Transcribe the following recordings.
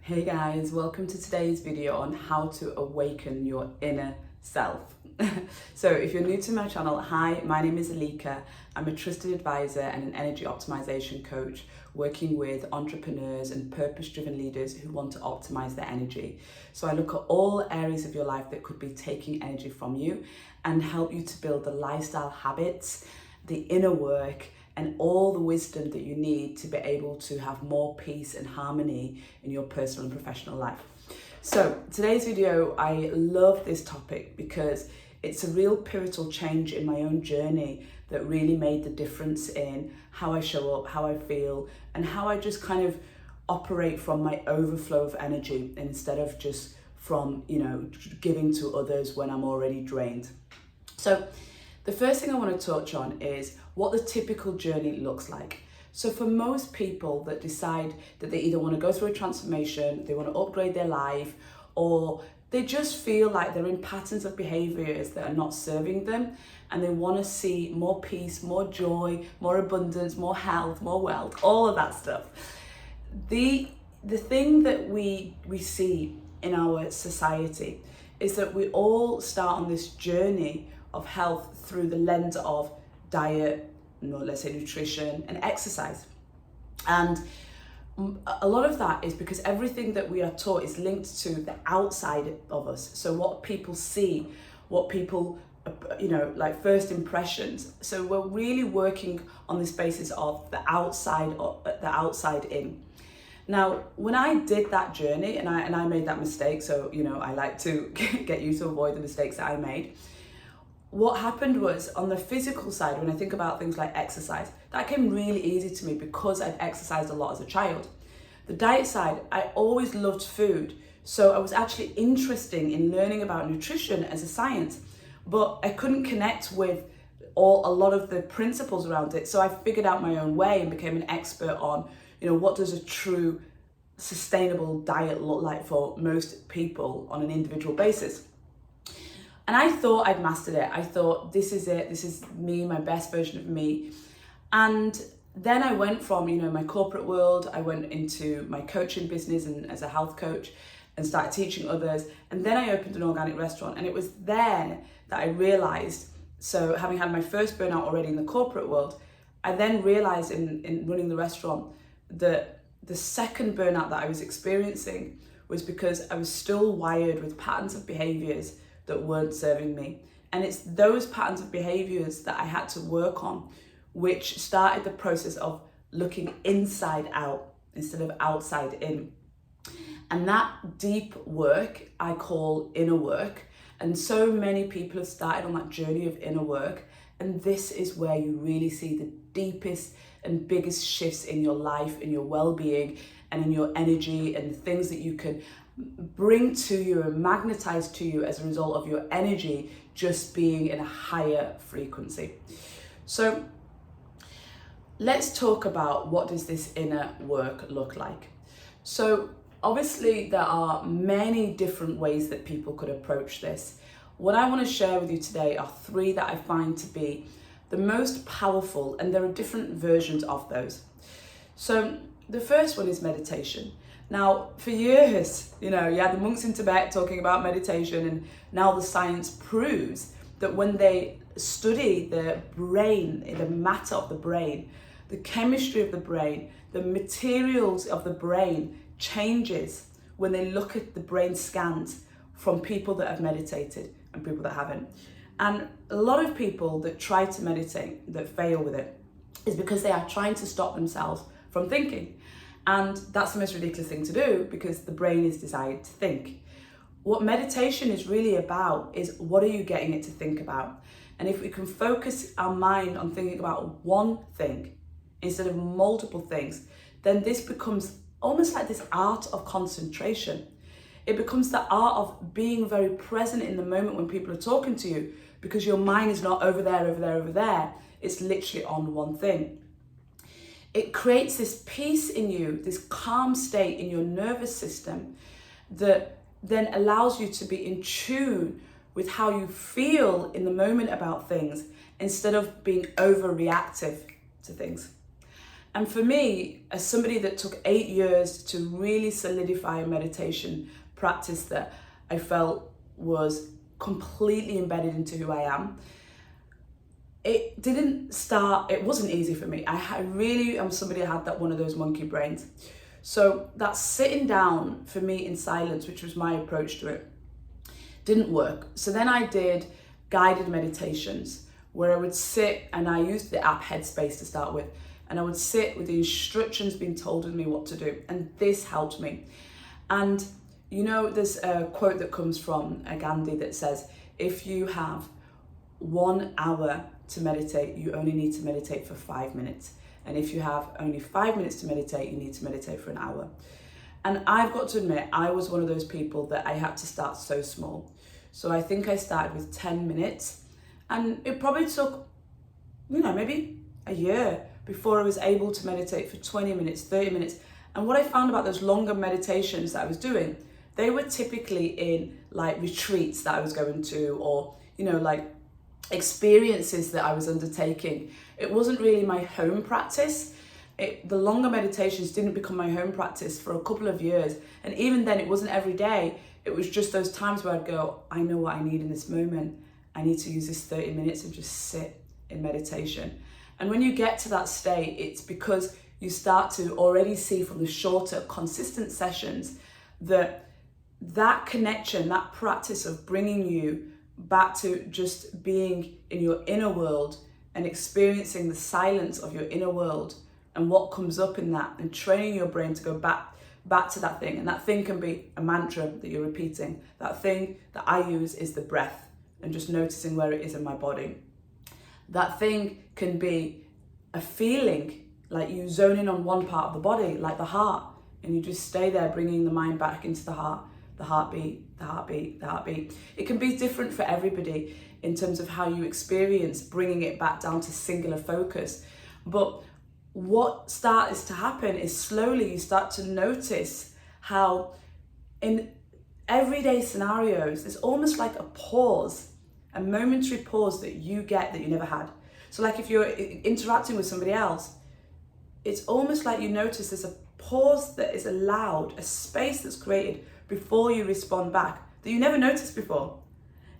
Hey guys, welcome to today's video on how to awaken your inner self. So if you're new to my channel, hi, my name is Elika. I'm a trusted advisor and an energy optimization coach working with entrepreneurs and purpose-driven leaders who want to optimize their energy. So I look at all areas of your life that could be taking energy from you and help you to build the lifestyle habits, the inner work, and all the wisdom that you need to be able to have more peace and harmony in your personal and professional life. So today's video, I love this topic because it's a real pivotal change in my own journey that really made the difference in how I show up, how I feel, and how I just kind of operate from my overflow of energy instead of just from, giving to others when I'm already drained. So the first thing I want to touch on is what the typical journey looks like. So for most people that decide that they either want to go through a transformation, they want to upgrade their life, or they just feel like they're in patterns of behaviors that are not serving them, and they want to see more peace, more joy, more abundance, more health, more wealth, all of that stuff. The thing that we see in our society is that we all start on this journey of health through the lens of diet, let's say nutrition and exercise. And a lot of that is because everything that we are taught is linked to the outside of us. So what people see, what people, like first impressions. So we're really working on this basis of the outside in. Now, when I did that journey and I made that mistake, so, I like to get you to avoid the mistakes that I made. What happened was on the physical side, when I think about things like exercise, that came really easy to me because I'd exercised a lot as a child. The diet side, I always loved food. So I was actually interested in learning about nutrition as a science, but I couldn't connect with a lot of the principles around it. So I figured out my own way and became an expert on, what does a true sustainable diet look like for most people on an individual basis. And I thought I'd mastered it. I thought, this is it. This is me, my best version of me. And then I went from, my corporate world, I went into my coaching business and as a health coach and started teaching others. And then I opened an organic restaurant. And it was there that I realized, so having had my first burnout already in the corporate world, I then realized in running the restaurant that the second burnout that I was experiencing was because I was still wired with patterns of behaviors that weren't serving me. And it's those patterns of behaviors that I had to work on, which started the process of looking inside out instead of outside in. And that deep work I call inner work. And so many people have started on that journey of inner work. And this is where you really see the deepest and biggest shifts in your life, in your well-being, and in your energy, and the things that you can bring to you and magnetize to you as a result of your energy just being in a higher frequency. So let's talk about what does this inner work look like. So obviously there are many different ways that people could approach this. What I want to share with you today are three that I find to be the most powerful, and there are different versions of those. So the first one is meditation. Now, for years, you had the monks in Tibet talking about meditation, and now the science proves that when they study the brain, the matter of the brain, the chemistry of the brain, the materials of the brain changes when they look at the brain scans from people that have meditated and people that haven't. And a lot of people that try to meditate that fail with it is because they are trying to stop themselves from thinking. And that's the most ridiculous thing to do because the brain is designed to think. What meditation is really about is what are you getting it to think about? And if we can focus our mind on thinking about one thing instead of multiple things, then this becomes almost like this art of concentration. It becomes the art of being very present in the moment when people are talking to you because your mind is not over there, over there, over there. It's literally on one thing. It creates this peace in you, this calm state in your nervous system that then allows you to be in tune with how you feel in the moment about things instead of being overreactive to things. And for me, as somebody that took 8 years to really solidify a meditation practice that I felt was completely embedded into who I am, it wasn't easy for me. I really am somebody that had one of those monkey brains. So that sitting down for me in silence, which was my approach to it, didn't work. So then I did guided meditations where I would sit, and I used the app Headspace to start with, and I would sit with the instructions being told of me what to do. And this helped me. And you know, there's a quote that comes from Gandhi that says, if you have 1 hour to meditate, you only need to meditate for 5 minutes. And if you have only 5 minutes to meditate, you need to meditate for an hour. And I've got to admit, I was one of those people that I had to start so small. So I think I started with 10 minutes, and it probably took, maybe a year before I was able to meditate for 20 minutes, 30 minutes. And what I found about those longer meditations that I was doing, they were typically in like retreats that I was going to, or, like experiences that I was undertaking. It wasn't really my home practice. The longer meditations didn't become my home practice for a couple of years. And even then, it wasn't every day. It was just those times where I'd go, I know what I need in this moment. I need to use this 30 minutes and just sit in meditation. And when you get to that state, it's because you start to already see from the shorter, consistent sessions that connection, that practice of bringing you back to just being in your inner world and experiencing the silence of your inner world and what comes up in that, and training your brain to go back to that thing. And that thing can be a mantra that you're repeating. That thing that I use is the breath, and just noticing where it is in my body. That thing can be a feeling, like you zone in on one part of the body, like the heart, and you just stay there, bringing the mind back into the heart, the heartbeat, the heartbeat, the heartbeat. It can be different for everybody in terms of how you experience bringing it back down to singular focus. But what starts to happen is slowly you start to notice how in everyday scenarios, there's almost like a pause, a momentary pause that you get that you never had. So like if you're interacting with somebody else, it's almost like you notice there's a pause that is allowed, a space that's created before you respond back that you never noticed before.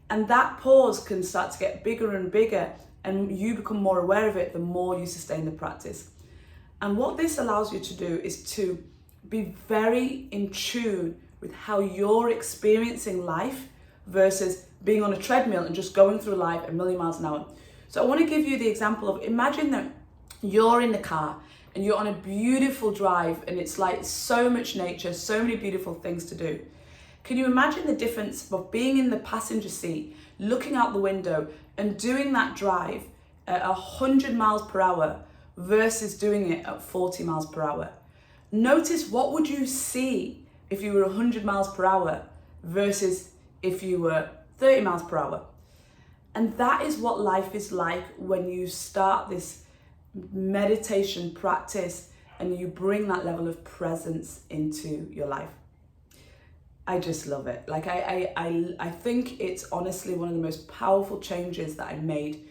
And that pause can start to get bigger and bigger, and you become more aware of it the more you sustain the practice. And what this allows you to do is to be very in tune with how you're experiencing life versus being on a treadmill and just going through life a million miles an hour. So I want to give you the example of, imagine that you're in the car and you're on a beautiful drive, and it's like so much nature, so many beautiful things to do. Can you imagine the difference of being in the passenger seat, looking out the window and doing that drive at 100 miles per hour versus doing it at 40 miles per hour? Notice, what would you see if you were 100 miles per hour versus if you were 30 miles per hour? And that is what life is like when you start this meditation practice and you bring that level of presence into your life. I just love it. Like I think it's honestly one of the most powerful changes that I made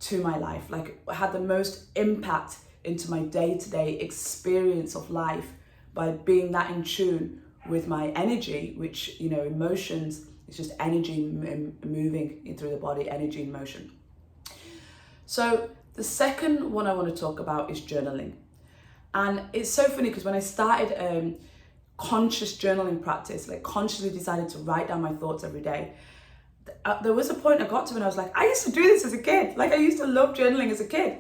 to my life. Like, I had the most impact into my day-to-day experience of life by being that in tune with my energy, which, emotions, it's just energy moving through the body, energy in motion. So the second one I want to talk about is journaling. And it's so funny because when I started conscious journaling practice, like consciously decided to write down my thoughts every day, there was a point I got to when I was like, I used to do this as a kid. Like, I used to love journaling as a kid,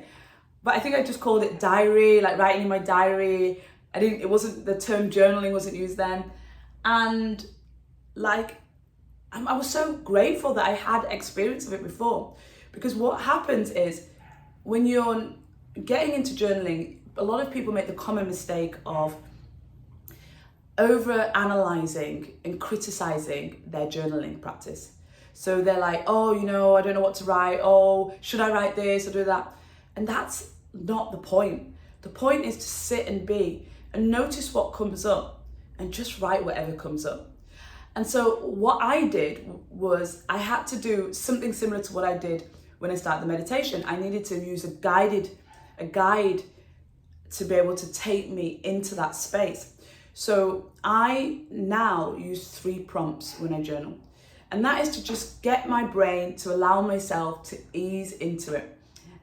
but I think I just called it diary, like writing in my diary. The term journaling wasn't used then. And like, I was so grateful that I had experience of it before, because what happens is when you're getting into journaling, a lot of people make the common mistake of over analyzing and criticizing their journaling practice. So they're like, oh, I don't know what to write. Oh, should I write this or do that? And that's not the point. The point is to sit and be and notice what comes up and just write whatever comes up. And so what I did was I had to do something similar to what I did when I started the meditation. I needed to use a guide to be able to take me into that space. So I now use 3 prompts when I journal. And that is to just get my brain to allow myself to ease into it.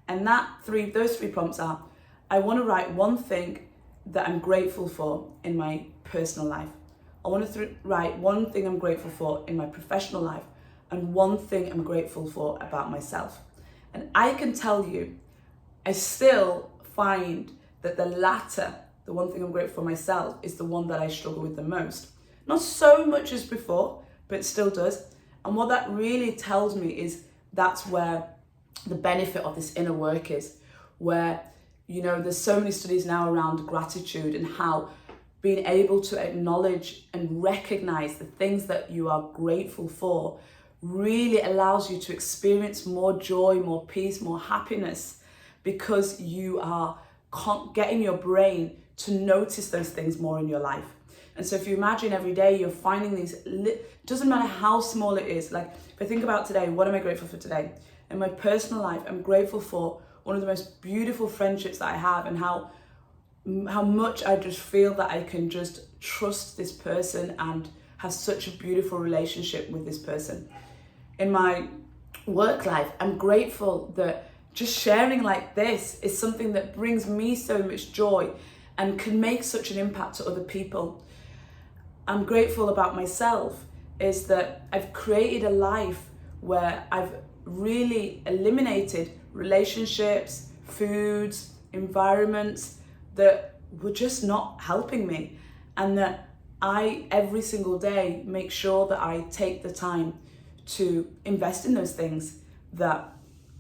And those 3 prompts are, I want to write one thing that I'm grateful for in my personal life. I want to write one thing I'm grateful for in my professional life, and one thing I'm grateful for about myself. And I can tell you, I still find that the latter, the one thing I'm grateful for myself, is the one that I struggle with the most. Not so much as before, but it still does. And what that really tells me is that's where the benefit of this inner work is, where, you know, there's so many studies now around gratitude and how being able to acknowledge and recognize the things that you are grateful for really allows you to experience more joy, more peace, more happiness, because you are getting your brain to notice those things more in your life. And so if you imagine every day you're finding these, doesn't matter how small it is, like if I think about today, what am I grateful for today? In my personal life, I'm grateful for one of the most beautiful friendships that I have, and how much I just feel that I can just trust this person and have such a beautiful relationship with this person. In my work life, I'm grateful that just sharing like this is something that brings me so much joy and can make such an impact to other people. I'm grateful about myself is that I've created a life where I've really eliminated relationships, foods, environments that were just not helping me, and that I every single day make sure that I take the time to invest in those things that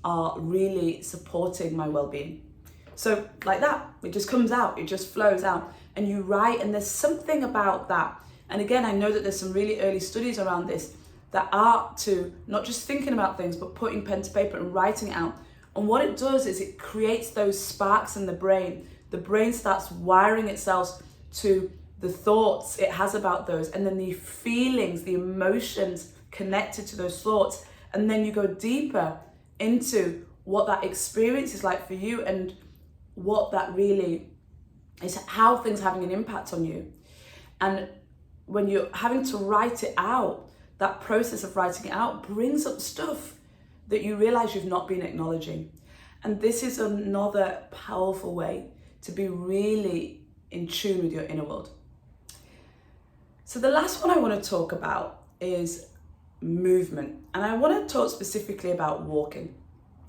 are really supporting my well-being. So like that, it just comes out, it just flows out, and you write, and there's something about that. And again, I know that there's some really early studies around this that are to not just thinking about things, but putting pen to paper and writing it out. And what it does is it creates those sparks in the brain. The brain starts wiring itself to the thoughts it has about those, and then the feelings, the emotions connected to those thoughts. And then you go deeper into what that experience is like for you, and what that really is, how things are having an impact on you. And when you're having to write it out, that process of writing it out brings up stuff that you realize you've not been acknowledging. And this is another powerful way to be really in tune with your inner world. So the last one I want to talk about is movement. And I want to talk specifically about walking,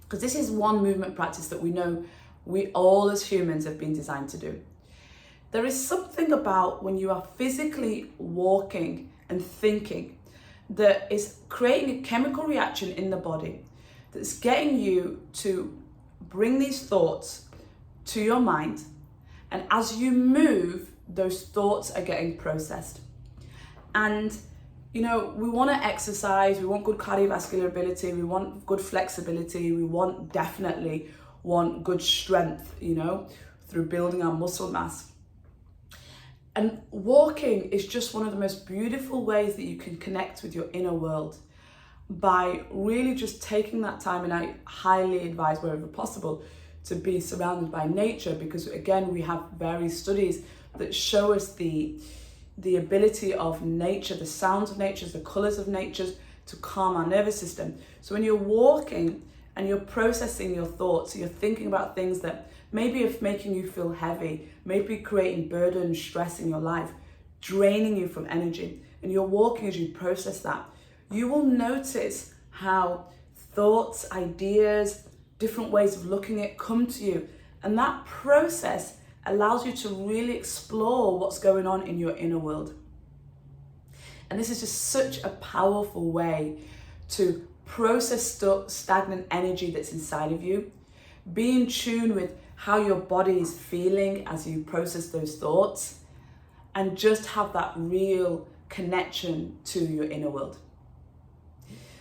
because this is one movement practice that we know we all as humans have been designed to do. There is something about when you are physically walking and thinking that is creating a chemical reaction in the body that's getting you to bring these thoughts to your mind. And as you move, those thoughts are getting processed. And, you know, we want to exercise, we want good cardiovascular ability, we want good flexibility, we definitely want good strength, you know, through building our muscle mass. And walking is just one of the most beautiful ways that you can connect with your inner world, by really just taking that time. And I highly advise, wherever possible, to be surrounded by nature, because again, we have various studies that show us the ability of nature, the sounds of nature, the colors of nature, to calm our nervous system. So when you're walking and you're processing your thoughts, you're thinking about things that maybe are making you feel heavy, maybe creating burden, stress in your life, draining you from energy, and you're walking as you process that, you will notice how thoughts, ideas, different ways of looking at it come to you. And that process allows you to really explore what's going on in your inner world. And this is just such a powerful way to process stagnant energy that's inside of you. Be in tune with how your body is feeling as you process those thoughts, and just have that real connection to your inner world.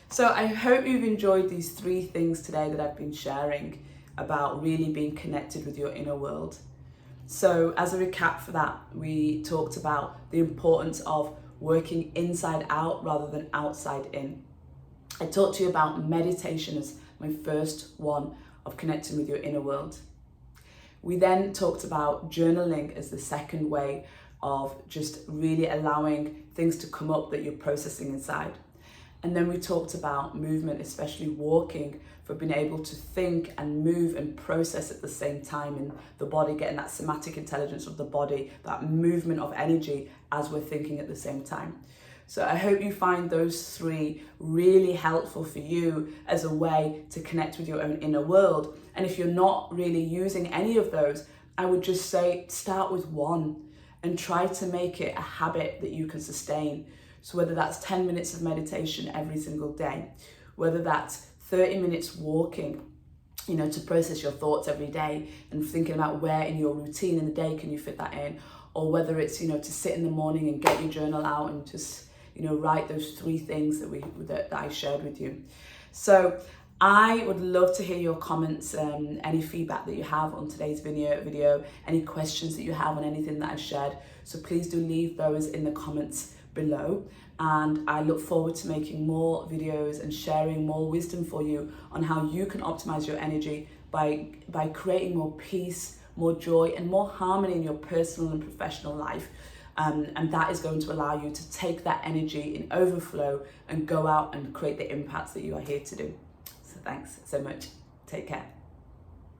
So I hope you've enjoyed these 3 things today that I've been sharing about really being connected with your inner world. So as a recap for that, we talked about the importance of working inside out rather than outside in. I talked to you about meditation as my first one of connecting with your inner world. We then talked about journaling as the second way of just really allowing things to come up that you're processing inside. And then we talked about movement, especially walking, for being able to think and move and process at the same time in the body, getting that somatic intelligence of the body, that movement of energy as we're thinking at the same time. So I hope you find those three really helpful for you as a way to connect with your own inner world. And if you're not really using any of those, I would just say start with one and try to make it a habit that you can sustain. So whether that's 10 minutes of meditation every single day, whether that's 30 minutes walking, to process your thoughts every day and thinking about where in your routine in the day can you fit that in, or whether it's, to sit in the morning and get your journal out and just, write those three things that I shared with you. So I would love to hear your comments, any feedback that you have on today's video, any questions that you have on anything that I shared. So please do leave those in the comments below. And I look forward to making more videos and sharing more wisdom for you on how you can optimize your energy by creating more peace, more joy, and more harmony in your personal and professional life. And that is going to allow you to take that energy in overflow and go out and create the impacts that you are here to do. So thanks so much. Take care.